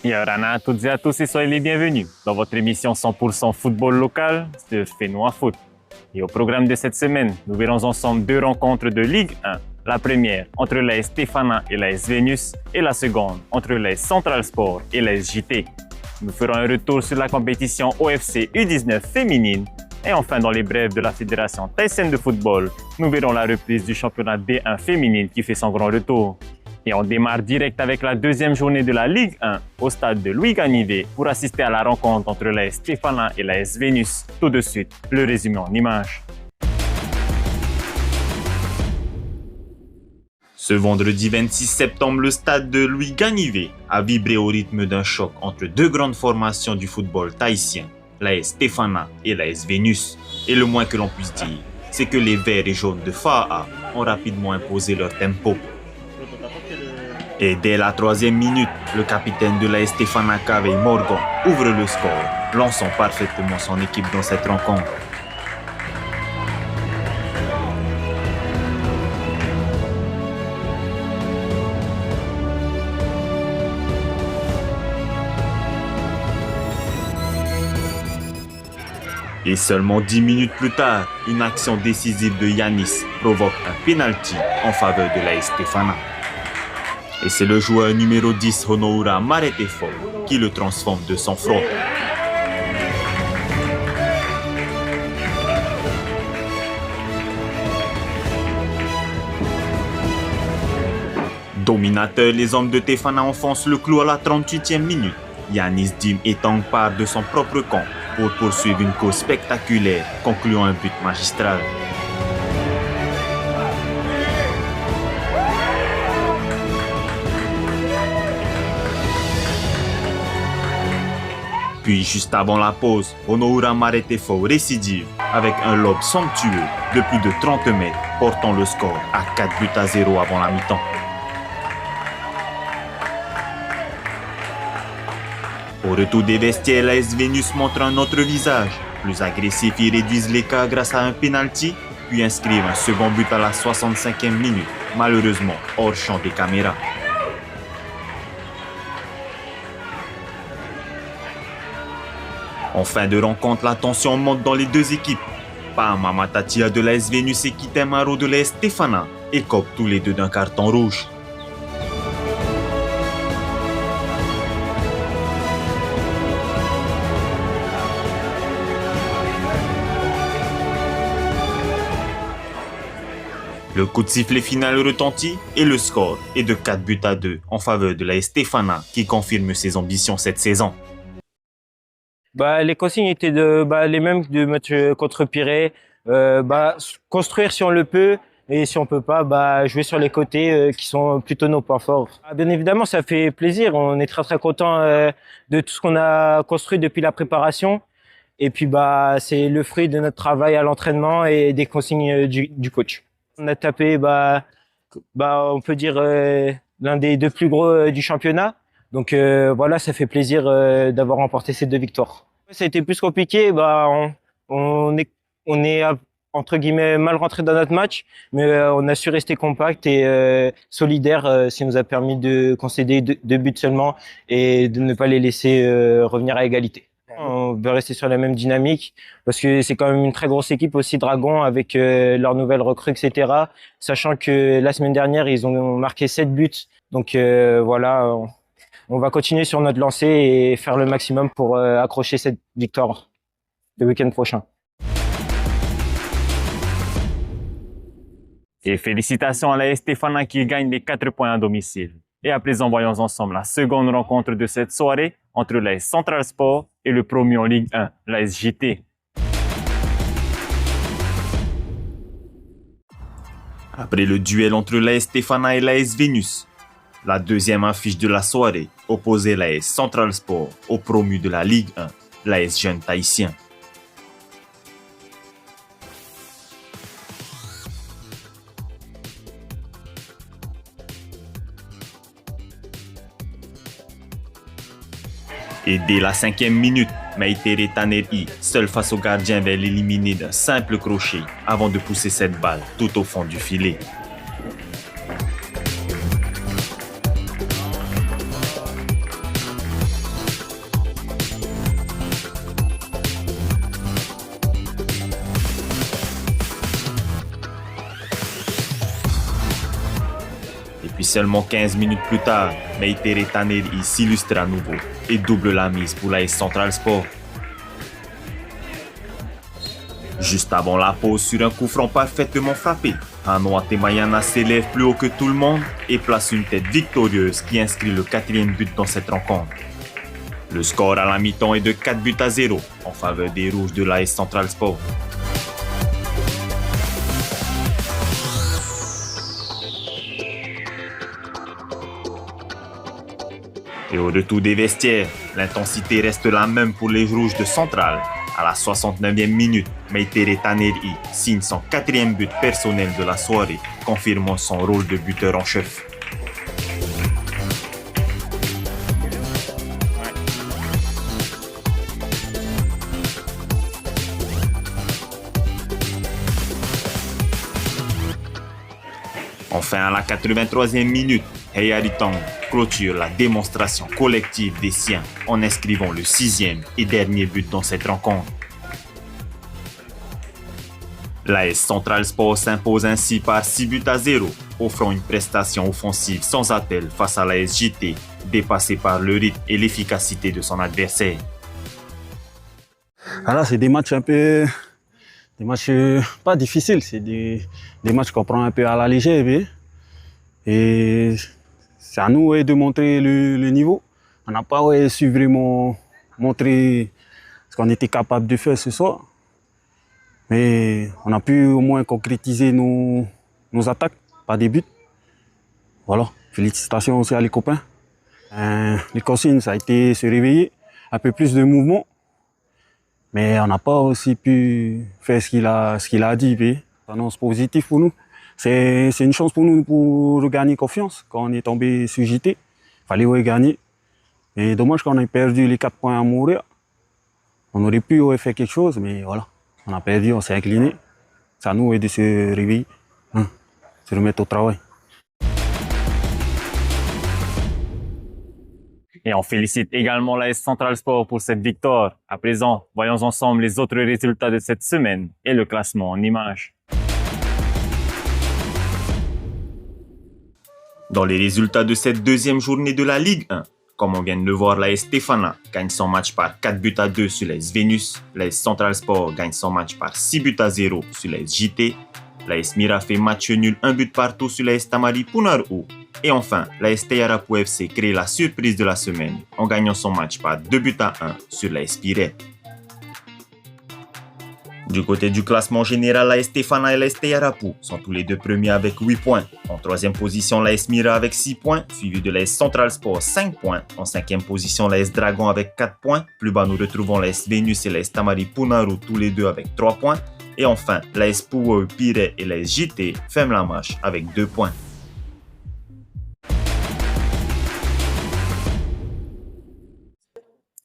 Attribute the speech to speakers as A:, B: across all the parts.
A: Yorana à toutes et à tous et soyez les bienvenus dans votre émission 100% football local de Fais-nous Foot. Et au programme de cette semaine, nous verrons ensemble deux rencontres de Ligue 1. La première entre l'AS Stéphana et l'AS Vénus et la seconde entre l'AS Central Sport et l'AS JT. Nous ferons un retour sur la compétition OFC U19 féminine et enfin dans les brèves de la Fédération thaïsienne de football, nous verrons la reprise du championnat D1 féminine qui fait son grand retour. Et on démarre direct avec la deuxième journée de la Ligue 1 au stade de Louis Ganivet pour assister à la rencontre entre l'AS Stéphana et l'AS Vénus. Tout de suite, le résumé en images.
B: Ce vendredi 26 septembre, le stade de Louis Ganivet a vibré au rythme d'un choc entre deux grandes formations du football tahitien, l'AS Stéphana et l'AS Vénus. Et le moins que l'on puisse dire, c'est que les verts et jaunes de Fa'a ont rapidement imposé leur tempo. Et dès la troisième minute, le capitaine de l'AS Stéphana Kaveh Morgan ouvre le score, lançant parfaitement son équipe dans cette rencontre. Et seulement 10 minutes plus tard, une action décisive de Yanis provoque un penalty en faveur de l'AS Stéphana. Et c'est le joueur numéro 10 Honoura Maretefo qui le transforme de sang froid. Dominateurs, les hommes de Tefana enfoncent le clou à la 38e minute. Yanis Dim Etang part de son propre camp pour poursuivre une course spectaculaire, concluant un but magistral. Puis, juste avant la pause, Honoura Maretefo récidive avec un lob somptueux de plus de 30 mètres, portant le score à 4-0 avant la mi-temps. Au retour des vestiaires, l'AS Vénus montre un autre visage. Plus agressif, ils réduisent l'écart grâce à un penalty, puis inscrivent un second but à la 65e minute, malheureusement hors champ des caméras. En fin de rencontre, la tension monte dans les deux équipes. Pama Matatia de l'AS Vénus et Kitemaro de l'AS Stéphana écopent tous les deux d'un carton rouge. Le coup de sifflet final retentit et le score est de 4-2 en faveur de l'AS Stéphana qui confirme ses ambitions cette saison.
C: Les consignes étaient les mêmes de match contre Pirée. Construire si on le peut et si on peut pas, jouer sur les côtés qui sont plutôt nos points forts. Bien évidemment, ça fait plaisir. On est très très content de tout ce qu'on a construit depuis la préparation. Et puis c'est le fruit de notre travail à l'entraînement et des consignes du coach. On a tapé on peut dire l'un des deux plus gros du championnat. Donc ça fait plaisir d'avoir remporté ces deux victoires. Ça a été plus compliqué, on est entre guillemets mal rentré dans notre match, mais on a su rester compact et solidaire, ce qui nous a permis de concéder deux buts seulement et de ne pas les laisser revenir à égalité. On veut rester sur la même dynamique parce que c'est quand même une très grosse équipe aussi, Dragon, avec leurs nouvelles recrues, etc. Sachant que la semaine dernière, ils ont marqué 7 buts. Donc on va continuer sur notre lancée et faire le maximum pour accrocher cette victoire le week-end prochain.
A: Et félicitations à l'AS Stéphana qui gagne les 4 points à domicile. Et à présent, voyons ensemble la seconde rencontre de cette soirée entre l'AS Central Sport et le promu en Ligue 1, l'AS JT.
B: Après le duel entre l'AS Stéphana et l'AS Vénus, la deuxième affiche de la soirée opposait l'AS Central Sport au promu de la Ligue 1, l'AS Jeunes Tahitien. Et dès la 5e minute, Maitere Taneri, seul face au gardien, va l'éliminer d'un simple crochet avant de pousser cette balle tout au fond du filet. seulement 15 minutes plus tard, Meitere Taneri s'illustre à nouveau et double la mise pour l'AS Central Sport. Juste avant la pause, sur un coup franc parfaitement frappé, Hanno Atemayana s'élève plus haut que tout le monde et place une tête victorieuse qui inscrit le 4e but dans cette rencontre. Le score à la mi-temps est de 4-0 en faveur des Rouges de l'AS Central Sport. Et au retour des vestiaires, l'intensité reste la même pour les Rouges de Central. À la 69e minute, Meitere Taneri signe son 4e but personnel de la soirée, confirmant son rôle de buteur en chef. Enfin, à la 83e minute, Heyaritang clôture la démonstration collective des siens en inscrivant le 6e et dernier but dans cette rencontre. L'AS Central Sport s'impose ainsi par 6-0, offrant une prestation offensive sans appel face à l'AS JT, dépassé par le rythme et l'efficacité de son adversaire.
D: Alors, c'est des matchs pas difficiles, c'est des matchs qu'on prend un peu à la légère. Et c'est à nous de montrer le niveau. On n'a pas su vraiment montrer ce qu'on était capable de faire ce soir. Mais on a pu au moins concrétiser nos attaques par des buts. Voilà, félicitations aussi à les copains. Les consignes, ça a été se réveiller, un peu plus de mouvement. Mais on n'a pas aussi pu faire ce qu'il a dit. C'est une annonce positive pour nous. C'est une chance pour nous pour regagner confiance. Quand on est tombé sur JT, il fallait gagner. Et dommage qu'on ait perdu les 4 points à mourir. On aurait pu faire quelque chose, mais voilà. On a perdu, on s'est incliné. C'est à nous de se réveiller, se remettre au travail.
A: Et on félicite également l'AS Central Sport pour cette victoire. À présent, voyons ensemble les autres résultats de cette semaine et le classement en images.
B: Dans les résultats de cette deuxième journée de la Ligue 1, comme on vient de le voir, l'AS Stefana gagne son match par 4-2 sur l'AS Vénus, l'AS Central Sport gagne son match par 6-0 sur l'AS JT, l'AS Mira fait match nul 1 but partout sur l'AS Tamari Punaru, et enfin, l'AS Tayarapu FC crée la surprise de la semaine en gagnant son match par 2-1 sur l'AS Pirée. Du côté du classement général, l'AS Stefana et l'AS Tayarapu sont tous les deux premiers avec 8 points. En troisième position, l'AS Mira avec 6 points, suivi de l'AS Central Sport 5 points. En cinquième position, l'AS Dragon avec 4 points. Plus bas, nous retrouvons l'AS Vénus et l'AS Tamari Punaru tous les deux avec 3 points. Et enfin, l'AS Power Pirée et l'AS JT ferment la marche avec 2 points.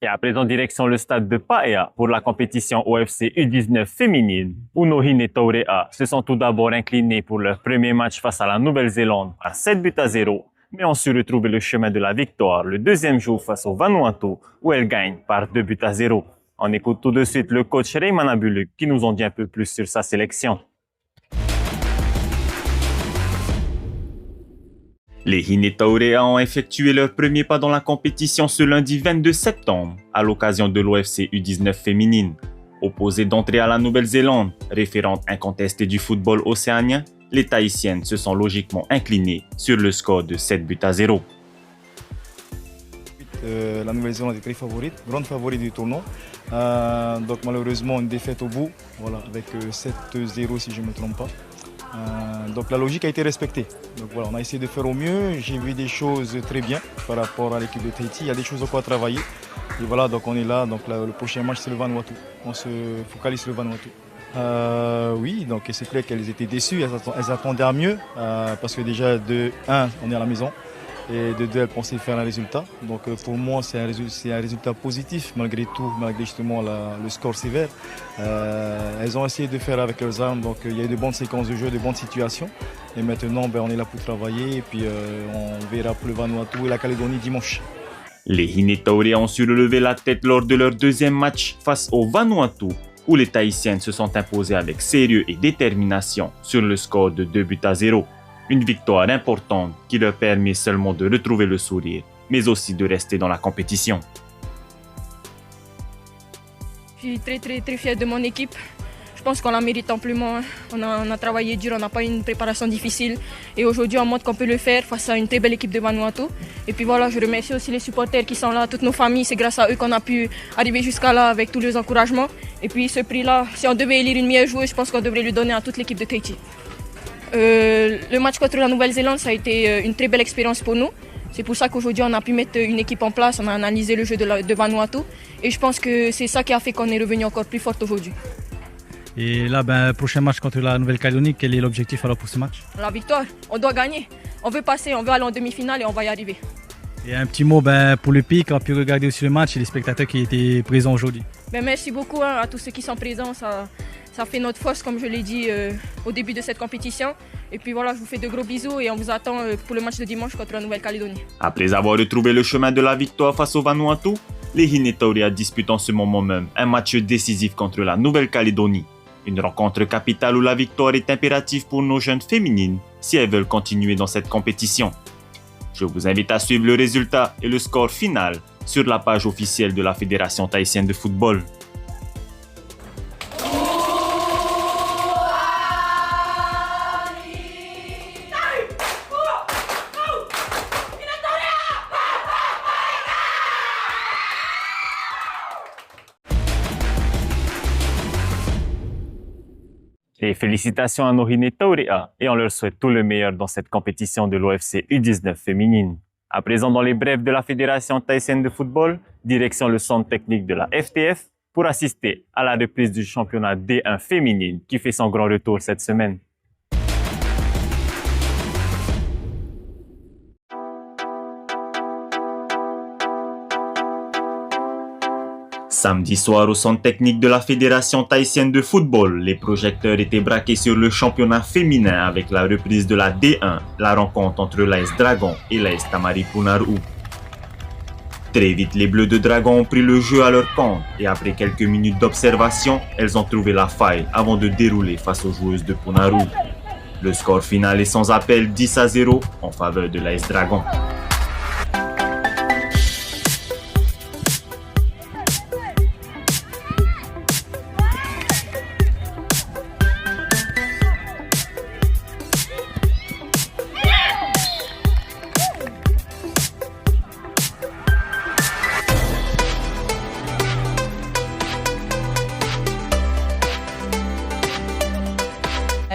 A: Et à présent, direction le stade de Paea pour la compétition OFC U19 féminine, où nos Hine Taurea se sont tout d'abord inclinés pour leur premier match face à la Nouvelle-Zélande par 7-0, mais ont su retrouver le chemin de la victoire le deuxième jour face au Vanuatu, où elles gagnent par 2-0. On écoute tout de suite le coach Rayman Abuluk qui nous en dit un peu plus sur sa sélection.
B: Les Hine Taurea ont effectué leur premier pas dans la compétition ce lundi 22 septembre à l'occasion de l'OFC U19 féminine. Opposées d'entrée à la Nouvelle-Zélande, référente incontestée du football océanien, les Tahitiennes se sont logiquement inclinées sur le score de 7-0.
E: La Nouvelle-Zélande est très favorite, grande favorite du tournoi. Donc malheureusement une défaite au bout, voilà, avec 7-0 si je ne me trompe pas. Donc la logique a été respectée. Donc voilà, on a essayé de faire au mieux. J'ai vu des choses très bien par rapport à l'équipe de Tahiti. Il y a des choses encore à travailler. Et voilà, donc on est là. Donc le prochain match c'est le Vanuatu. On se focalise sur le Vanuatu. Oui, donc c'est clair qu'elles étaient déçues. Elles attendaient à mieux parce que déjà de 1 on est à la maison. Et de 2, elles pensaient faire un résultat. Donc pour moi, c'est un résultat positif malgré tout, malgré justement le score sévère. Elles ont essayé de faire avec leurs armes. Donc il y a eu de bonnes séquences de jeu, de bonnes situations. Et maintenant, on est là pour travailler. Et puis on verra pour le Vanuatu et la Calédonie dimanche.
B: Les Hine Taurea ont su relever la tête lors de leur deuxième match face au Vanuatu, où les Tahitiennes se sont imposées avec sérieux et détermination sur le score de 2-0. Une victoire importante qui leur permet seulement de retrouver le sourire, mais aussi de rester dans la compétition.
F: Je suis très fière de mon équipe. Je pense qu'on la mérite amplement. On a travaillé dur, on n'a pas eu une préparation difficile. Et aujourd'hui, on montre qu'on peut le faire face à une très belle équipe de Vanuatu. Et puis voilà, je remercie aussi les supporters qui sont là, toutes nos familles. C'est grâce à eux qu'on a pu arriver jusqu'à là avec tous les encouragements. Et puis ce prix-là, si on devait élire une meilleure joueuse, je pense qu'on devrait le donner à toute l'équipe de Tahiti. Le match contre la Nouvelle-Zélande, ça a été une très belle expérience pour nous. C'est pour ça qu'aujourd'hui, on a pu mettre une équipe en place, on a analysé le jeu de Vanuatu. Et je pense que c'est ça qui a fait qu'on est revenu encore plus fort aujourd'hui.
G: Et là, prochain match contre la Nouvelle-Calédonie, quel est l'objectif alors pour ce match?
F: La victoire, on doit gagner. On veut passer, on veut aller en demi-finale et on va y arriver.
G: Et un petit mot pour le pays, qui a pu regarder aussi le match et les spectateurs qui étaient présents aujourd'hui.
F: Merci beaucoup à tous ceux qui sont présents. Ça fait notre force, comme je l'ai dit au début de cette compétition. Et puis voilà, je vous fais de gros bisous et on vous attend pour le match de dimanche contre la Nouvelle-Calédonie.
B: Après avoir retrouvé le chemin de la victoire face au Vanuatu, les Hinetauria disputent en ce moment même un match décisif contre la Nouvelle-Calédonie. Une rencontre capitale où la victoire est impérative pour nos jeunes féminines si elles veulent continuer dans cette compétition. Je vous invite à suivre le résultat et le score final sur la page officielle de la Fédération tahitienne de football.
A: Et félicitations à nos Hinetauria et on leur souhaite tout le meilleur dans cette compétition de l'OFC U19 féminine. À présent, dans les brèves de la Fédération tahitienne de football, direction le centre technique de la FTF pour assister à la reprise du championnat D1 féminine qui fait son grand retour cette semaine.
B: Samedi soir au centre technique de la Fédération tahitienne de football, les projecteurs étaient braqués sur le championnat féminin avec la reprise de la D1, la rencontre entre l'AS Dragon et l'AS Tamari Punaru. Très vite, les Bleus de Dragon ont pris le jeu à leur compte et après quelques minutes d'observation, elles ont trouvé la faille avant de dérouler face aux joueuses de Punaru. Le score final est sans appel 10-0 en faveur de l'AS Dragon.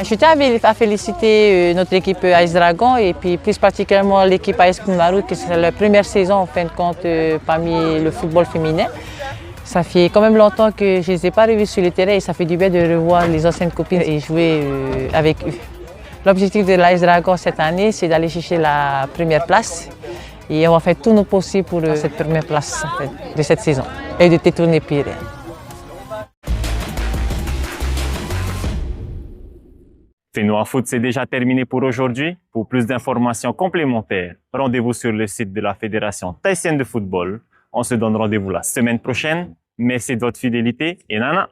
H: Je tiens à féliciter notre équipe AS Dragon et puis plus particulièrement l'équipe AS Punaru qui c'est leur première saison en fin de compte parmi le football féminin. Ça fait quand même longtemps que je ne les ai pas revus sur le terrain et ça fait du bien de revoir les anciennes copines et jouer avec eux. L'objectif de l'AS Dragon cette année, c'est d'aller chercher la première place et on va faire tout nos possible pour cette première place en fait, de cette saison et de détourner pire.
A: Fais-nous foot, c'est déjà terminé pour aujourd'hui. Pour plus d'informations complémentaires, rendez-vous sur le site de la Fédération tahitienne de football. On se donne rendez-vous la semaine prochaine. Merci de votre fidélité et nana!